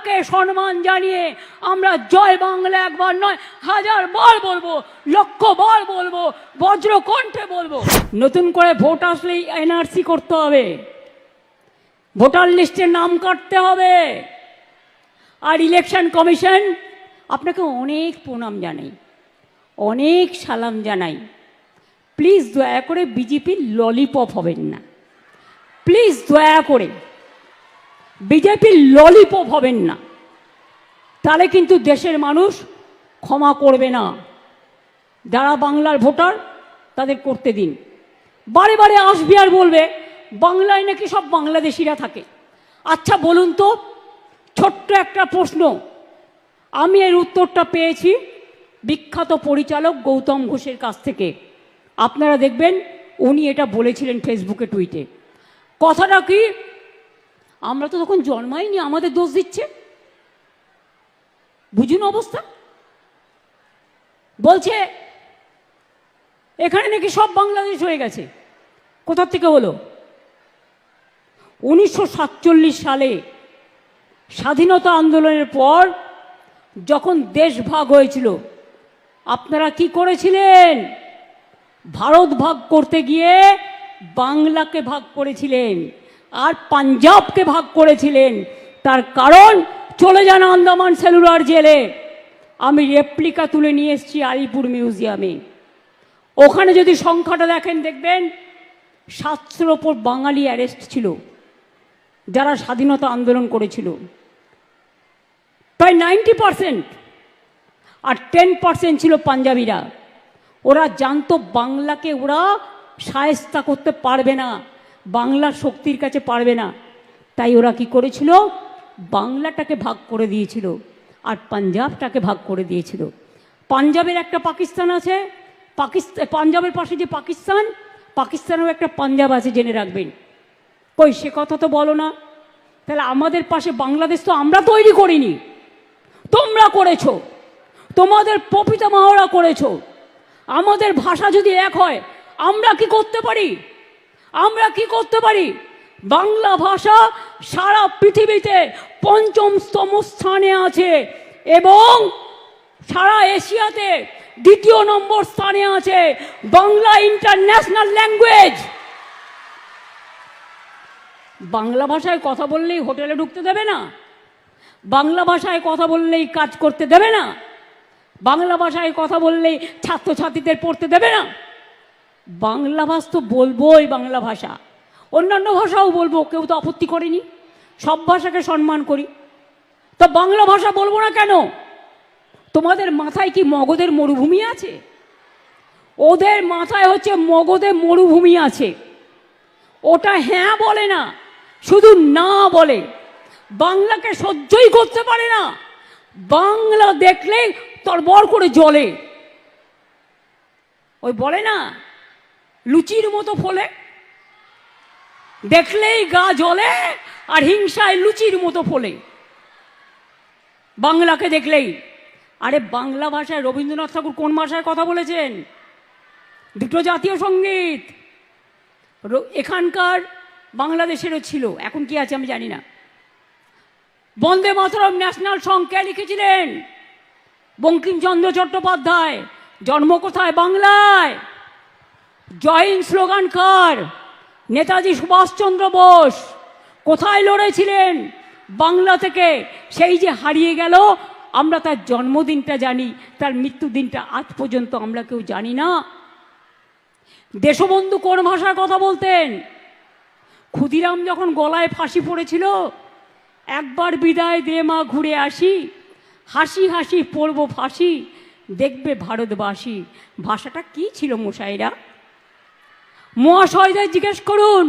বাংলাকে সম্মান জানিয়ে আমরা জয় বাংলা একবার নয় 1000 বার বলবো, লক্ষ বার বলবো, বজ্রকণ্ঠে বলবো। নতুন করে ভোট আসলেই এনআরসি করতে হবে, ভোটার লিস্টে নাম কাটতে হবে। আর ইলেকশন কমিশন আপনাকে অনেক প্রণাম জানাই, অনেক সালাম জানাই। প্লিজ দয়া করে বিজেপির ললিপপ হবেন না, প্লিজ দয়া করে বিজেপির ললিপপ হবেন না, তাহলে কিন্তু দেশের মানুষ ক্ষমা করবে না। যারা বাংলার ভোটার তাদের করতে দিন। বারে বারে আসবে আর বলবে বাংলায় নাকি সব বাংলাদেশিরা থাকে। আচ্ছা বলুন তো, ছোট্ট একটা প্রশ্ন, আমি এর উত্তরটা পেয়েছি বিখ্যাত পরিচালক গৌতম ঘোষের কাছ থেকে। আপনারা দেখবেন উনি এটা বলেছিলেন ফেসবুকে, টুইটে। কথাটা কি, আমরা তো তখন জন্মাইনি, আমাদের দোষ দিচ্ছে। বুঝুন অবস্থা। বলছে এখানে নাকি সব বাংলাদেশ হয়ে গেছে। কোথা থেকে হলো? 1947 সালে স্বাধীনতা আন্দোলনের পর যখন দেশ ভাগ হয়েছিল, আপনারা কি করেছিলেন? ভারত ভাগ করতে গিয়ে বাংলাকে ভাগ করেছিলেন আর পাঞ্জাবকে ভাগ করেছিলেন। তার কারণ, চলে যান আন্দামান সেলুলার জেলে, আমি রেপ্লিকা তুলে নিয়ে এসেছি আলিপুর মিউজিয়ামে। ওখানে যদি সংখ্যাটা দেখেন দেখবেন 700-র ওপর বাঙালি অ্যারেস্ট ছিল যারা স্বাধীনতা আন্দোলন করেছিল, প্রায় 90%। আর 10% ছিল পাঞ্জাবিরা। ওরা জানতো বাংলাকে ওরা শায়েস্তা করতে পারবে না, বাংলার শক্তির কাছে পারবে না। তাই ওরা কি করেছিল? বাংলাটাকে ভাগ করে দিয়েছিল আর পাঞ্জাবটাকে ভাগ করে দিয়েছিল। পাঞ্জাবের একটা পাকিস্তান আছে, পাঞ্জাবের পাশে যে পাকিস্তান, পাকিস্তানেও একটা পাঞ্জাব আছে, জেনে রাখবেন। কই সে কথা তো বলো না। তাহলে আমাদের পাশে বাংলাদেশ তো আমরা তৈরি করিনি, তোমরা করেছো, তোমাদের পিতামহরা করেছো। আমাদের ভাষা যদি এক হয়, আমরা কি করতে পারি? আমরা কি করতে পারি? বাংলা ভাষা সারা পৃথিবীতে 5ম স্থানে আছে এবং সারা এশিয়াতে 2য় নম্বর স্থানে আছে। Bangla international language. বাংলা ভাষায় কথা বললেই হোটেলে ঢুকতে দেবে না, বাংলা ভাষায় কথা বললেই কাজ করতে দেবে না, বাংলা ভাষায় কথা বললেই ছাত্রছাত্রীদের পড়তে দেবে না। বাংলা ভাষা তো বলবোই, বাংলা ভাষা, অন্যান্য ভাষাও বলবো, কেউ তো আপত্তি করেনি, সব ভাষাকে সম্মান করি। তো বাংলা ভাষা বলবো না কেন? তোমাদের মাথায় কি মগধের মরুভূমি আছে? ওদের মাথায় হচ্ছে মগধে মরুভূমি আছে। ওটা হ্যাঁ বলে না, শুধু না বলে। বাংলাকে সহ্যই করতে পারে না, বাংলা দেখলেই তরবর করে জ্বলে। ওই বলে না, লুচির মতো ফলে, দেখলেই গা জ্বলে আর হিংসায় লুচির মতো ফলে বাংলাকে দেখলেই। আরে বাংলা ভাষায় রবীন্দ্রনাথ ঠাকুর কোন ভাষায় কথা বলেছেন? দুটো জাতীয় সঙ্গীত এখানকার বাংলাদেশেরও ছিল, এখন কি আছে আমি জানি না। বন্দে মাতরম ন্যাশনাল সং কে লিখেছিলেন? বঙ্কিমচন্দ্র চট্টোপাধ্যায়। জন্ম কোথায়? বাংলায়। জয় হিন্দ স্লোগান কার? নেতাজি সুভাষচন্দ্র বোস। কোথায় লড়েছিলেন? বাংলা থেকে। সেই যে হারিয়ে গেল, আমরা তার জন্মদিনটা জানি, তার মৃত্যুদিনটা আজ পর্যন্ত আমরা কেউ জানি না। দেশবন্ধু কোন ভাষায় কথা বলতেন? ক্ষুদিরাম যখন গলায় ফাঁসি পড়েছিল, একবার বিদায় দে মা ঘুরে আসি, হাসি হাসি পড়ব ফাঁসি, দেখবে ভারতবাসী। ভাষাটা কি ছিল মশাইরা? মহাশয়দের জিজ্ঞেস করুন,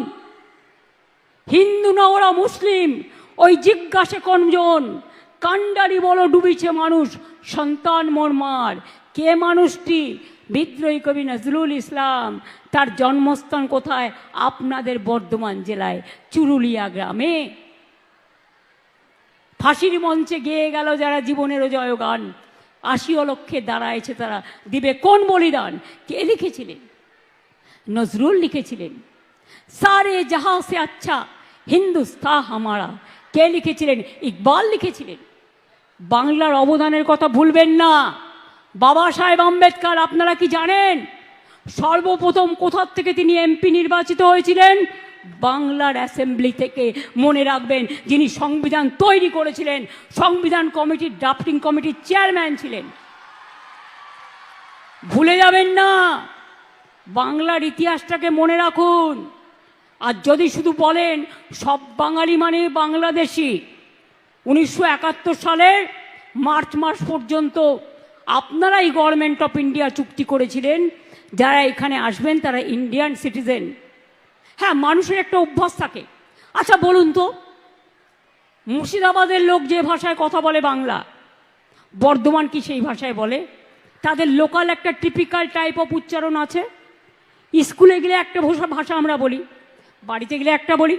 হিন্দু না ওরা মুসলিম? ওই জিজ্ঞাসে কোনজন? কান্ডারি বলো ডুবিছে মানুষ, সন্তান মোর মার। কে মানুষটি? বিদ্রোহী কবি নজরুল ইসলাম। তার জন্মস্থান কোথায়? আপনাদের বর্ধমান জেলায় চুরুলিয়া গ্রামে। ফাঁসির মঞ্চে গেয়ে গেল যারা জীবনেরও জয়গান, 80 লক্ষে দাঁড়ায়ছে তারা, দিবে কোন বলিদান? কে লিখেছিলেন? নজরুল লিখেছিলেন। সারে জাহাঁ সে আচ্ছা হিন্দুস্তান হামারা, কে লিখেছিলেন? ইকবাল লিখেছিলেন। বাংলার অবদানের কথা ভুলবেন না। বাবা সাহেব আম্বেদকর, আপনারা কি জানেন সর্বপ্রথম কোথা থেকে তিনি এমপি নির্বাচিত হয়েছিলেন? বাংলার অ্যাসেম্বলি থেকে। মনে রাখবেন, যিনি সংবিধান তৈরি করেছিলেন, সংবিধান কমিটির ড্রাফটিং কমিটির চেয়ারম্যান ছিলেন। ভুলে যাবেন না, বাংলার ইতিহাসটাকে মনে রাখুন। আর যদি শুধু বলেন সব বাঙালি মানে বাংলাদেশি, 1971 সালের মার্চ মাস পর্যন্ত আপনারাই গভর্নমেন্ট অফ ইন্ডিয়া চুক্তি করেছিলেন যারা এখানে আসবেন তারা ইন্ডিয়ান সিটিজেন। হ্যাঁ, মানুষের একটা অভ্যাস থাকে। আচ্ছা বলুন তো, মুর্শিদাবাদের লোক যে ভাষায় কথা বলে বাংলা, বর্ধমান কি সেই ভাষায় বলে? তাদের লোকাল একটা টিপিক্যাল টাইপ অফ উচ্চারণ আছে। স্কুলে গেলে একটা ভাষা আমরা বলি, বাড়িতে গেলে একটা বলি।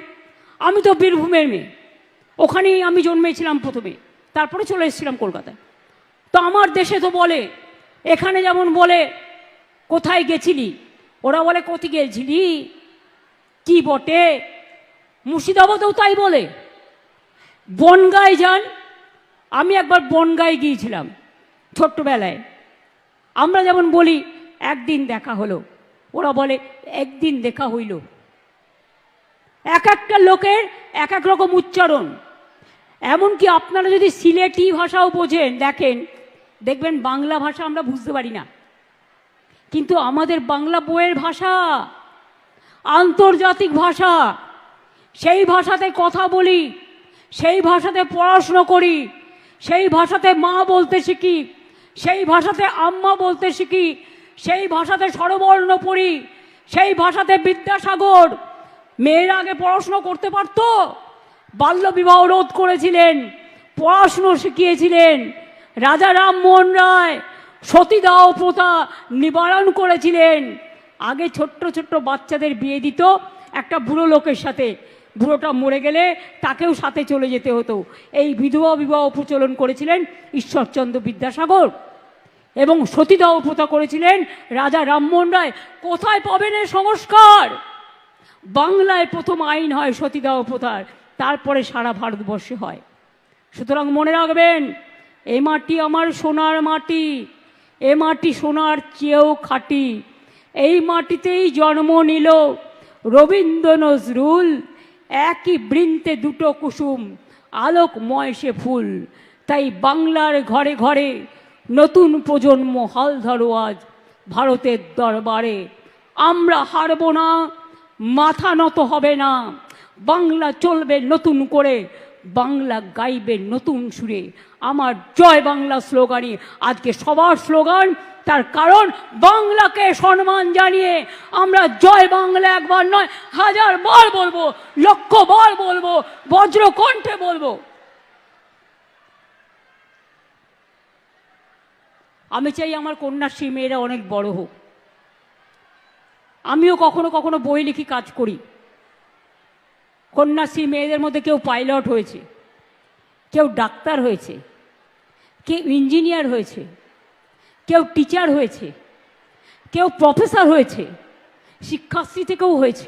আমি তো বীরভূমের মেয়ে, ওখানেই আমি জন্মেছিলাম প্রথমে, তারপরে চলে এসেছিলাম কলকাতায়। তো আমার দেশে তো বলে, এখানে যেমন বলে কোথায় গেছিলি, ওরা বলে কোথায় গেছিলি কি বটে। মুর্শিদাবাদেও তাই বলে। বনগাঁয় যান, আমি একবার বনগাঁয় গিয়েছিলাম ছোট্টবেলায়। আমরা যেমন বলি একদিন দেখা হলো, ওরা বলে একদিন দেখা হইল। এক একটা লোকের এক এক রকম উচ্চারণ। এমনকি আপনারা যদি সিলেটি ভাষাও বোঝেন, দেখবেন বাংলা ভাষা আমরা বুঝতে পারি না, কিন্তু আমাদের বাংলা বইয়ের ভাষা আন্তর্জাতিক ভাষা। সেই ভাষাতে কথা বলি, সেই ভাষাতে পড়াশুনো করি, সেই ভাষাতে মা বলতে শিখি, সেই ভাষাতে আম্মা বলতে শিখি, সেই ভাষাতে স্বরবর্ণ পড়ি, সেই ভাষাতে বিদ্যাসাগর মেয়েরা আগে পড়াশুনো করতে পারত, বাল্যবিবাহ রোধ করেছিলেন, পড়াশুনো শিখিয়েছিলেন। রাজা রামমোহন রায় সতীদাহ প্রথা নিবারণ করেছিলেন। আগে ছোট্ট ছোট্ট বাচ্চাদের বিয়ে দিত একটা বুড়ো লোকের সাথে, বুড়োটা মরে গেলে তাকেও সাথে চলে যেতে হতো। এই বিধবা বিবাহ প্রচলন করেছিলেন ঈশ্বরচন্দ্র বিদ্যাসাগর, এবং সতীদাহ প্রথা করেছিলেন রাজা রামমোহন রায়। কোথায় পাবেন এই সংস্কার? বাংলায় প্রথম আইন হয় সতীদাহ প্রথার, তারপরে সারা ভারতবর্ষে হয়। সুতরাং মনে রাখবেন, এ মাটি আমার সোনার মাটি, এ মাটি সোনার চেয়েও খাঁটি। এই মাটিতেই জন্ম নিল রবীন্দ্র নজরুল, একই বৃন্তে দুটো কুসুম, আলোকময় সে ফুল। তাই বাংলার ঘরে ঘরে নতুন প্রজন্ম হাল ধরো আজ ভারতের দরবারে। আমরা হারব না, মাথা নত হবে না। বাংলা চলবে নতুন করে, বাংলা গাইবে নতুন সুরে। আমার জয় বাংলা স্লোগানই আজকে সবার স্লোগান। তার কারণ বাংলাকে সম্মান জানিয়ে আমরা জয় বাংলা একবার নয়, 1000 বার বলবো, লক্ষ বার বলবো, বজ্রকণ্ঠে বলবো। আমি চাই আমার কন্যাশ্রী মেয়েরা অনেক বড় হোক। আমিও কখনো কখনো বই লিখি, কাজ করি। কন্যাশ্রী মেয়েদের মধ্যে কেউ পাইলট হয়েছে, কেউ ডাক্তার হয়েছে, কেউ ইঞ্জিনিয়ার হয়েছে, কেউ টিচার হয়েছে, কেউ প্রফেসর হয়েছে, শিক্ষাশ্রী থেকেও হয়েছে,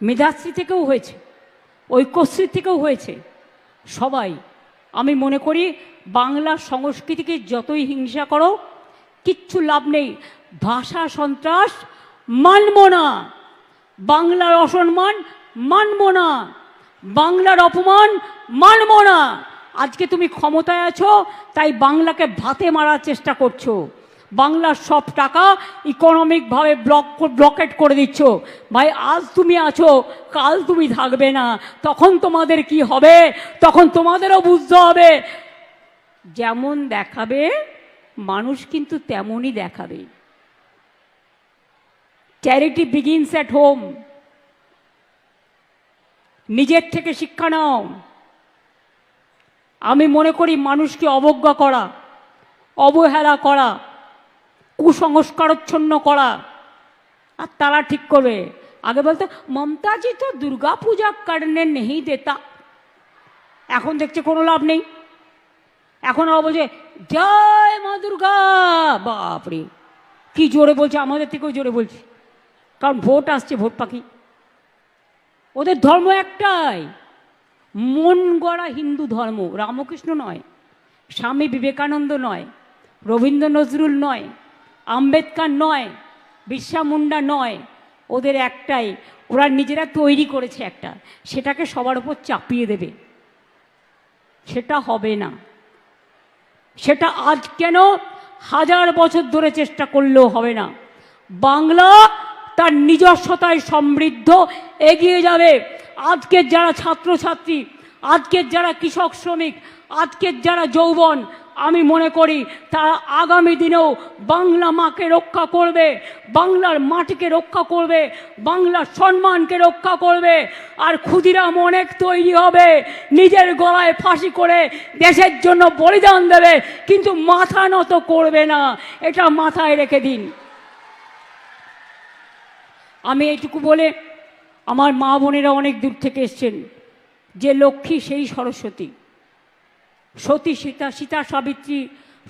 মেধাশ্রী থেকেও হয়েছে, ঐক্যশ্রী থেকেও হয়েছে। সবাই, আমি মনে করি বাংলার সংস্কৃতিকে যতই হিংসা করো কিচ্ছু লাভ নেই। ভাষা সন্ত্রাস মানব না, বাংলার অসম্মান মানব না, বাংলার অপমান মানব না। আজকে তুমি ক্ষমতায় আছো তাই বাংলাকে ভাতে মারার চেষ্টা করছো, বাংলার সব টাকা ইকোনমিকভাবে ব্লকেট করে দিচ্ছ। ভাই, আজ তুমি আছো, কাল তুমি থাকবে না, তখন তোমাদের কি হবে? তখন তোমাদেরও বুঝতে হবে। যেমন দেখাবে মানুষ কিন্তু তেমনই দেখাবে। Charity begins at home. নিজের থেকে শিক্ষা নাও। আমি মনে করি মানুষকে অবজ্ঞা করা, অবহেলা করা, কুসংস্কারচ্ছন্ন করা, আর তারা ঠিক করবে। আগে বলতে মমতাজি তো দুর্গা পূজা করনে নেই দেতা, এখন দেখছে কোনো লাভ নেই। এখন বলছে জয় মা দুর্গা। বাপরে কি জোরে বলছে, আমাদের থেকেও জোরে বলছে, কারণ ভোট আসছে, ভোট পাখি। ওদের ধর্ম একটাই, মন গড়া হিন্দু ধর্ম, রামকৃষ্ণ নয়, স্বামী বিবেকানন্দ নয়, রবীন্দ্র নজরুল নয়, আম্বেদকর নয়, বিরসা মুন্ডা নয়, ওদের একটাই, ওরা নিজেরা তৈরি করেছে একটা, সেটাকে সবার উপর চাপিয়ে দেবে। সেটা হবে না। সেটা আজ কেন, 1000 বছর ধরে চেষ্টা করলেও হবে না। বাংলা তার নিজস্বতায় সমৃদ্ধ এগিয়ে যাবে। আজকের যারা ছাত্রছাত্রী, আজকের যারা কৃষক শ্রমিক, আজকের যারা যৌবন, আমি মনে করি তারা আগামী দিনেও বাংলা মাকে রক্ষা করবে, বাংলার মাটিকে রক্ষা করবে, বাংলার সম্মানকে রক্ষা করবে। আর ক্ষুদিরাম অনেক তৈরি হবে, নিজের গলায় ফাঁসি করে দেশের জন্য বলিদান দেবে, কিন্তু মাথা নত করবে না। এটা মাথায় রেখে দিন। আমি এইটুকু বলে, আমার মা বোনেরা অনেক দূর থেকে এসছেন, যে লক্ষ্মী সেই সরস্বতী, সতী সীতা, সীতা সাবিত্রী,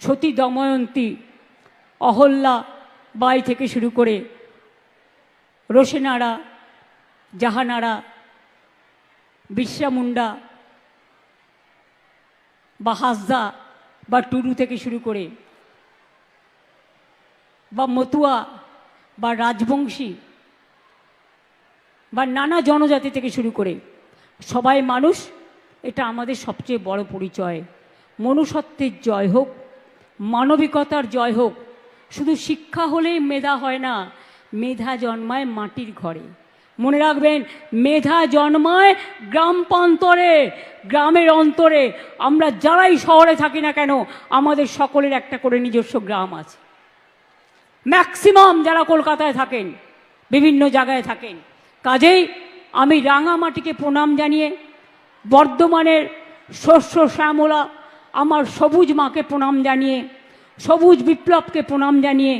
সতী দময়ন্তী, অহল্যা বাই থেকে শুরু করে রোশেনারা, জাহানারা, বিরসা মুন্ডা বা হাসদা বা টুডু থেকে শুরু করে, বা মতুয়া বা রাজবংশী বা নানা জনজাতি থেকে শুরু করে সবাই মানুষ। এটা আমাদের সবচেয়ে বড় পরিচয়। মনুষ্যত্বের জয় হোক, মানবিকতার জয় হোক। শুধু শিক্ষা হলেই মেধা হয় না, মেধা জন্মায় মাটির ঘরে। মনে রাখবেন, মেধা জন্মায় গ্রাম প্রান্তরে, গ্রামের অন্তরে। আমরা যারাই শহরে থাকি না কেন, আমাদের সকলের একটা করে নিজস্ব গ্রাম আছে। ম্যাক্সিমাম যারা কলকাতায় থাকেন, বিভিন্ন জায়গায় থাকেন। কাজেই আমি রাঙামাটিকে প্রণাম জানিয়ে, বর্ধমানের শস্য শ্যামলা আমার সবুজ মাকে প্রণাম জানিয়ে, সবুজ বিপ্লবকে প্রণাম জানিয়ে,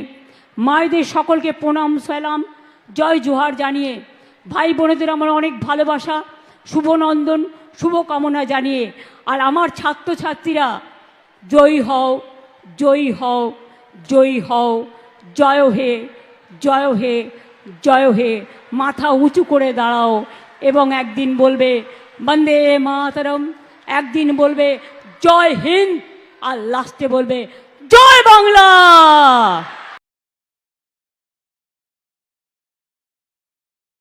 মায়েদের সকলকে প্রণাম সালাম জয় জোহার জানিয়ে, ভাই বোনেদের আমার অনেক ভালোবাসা, শুভনন্দন, শুভকামনা জানিয়ে, আর আমার ছাত্রছাত্রীরা জয়ী হও, জয়ী হও, জয়ী হও, জয় হে, জয় হে, জয় হে। মাথা উঁচু করে দাঁড়াও এবং একদিন বলবে বন্দে মাতরম, একদিন বলবে জয় হিন্দ, আর লাস্টে বলবে জয় বাংলা।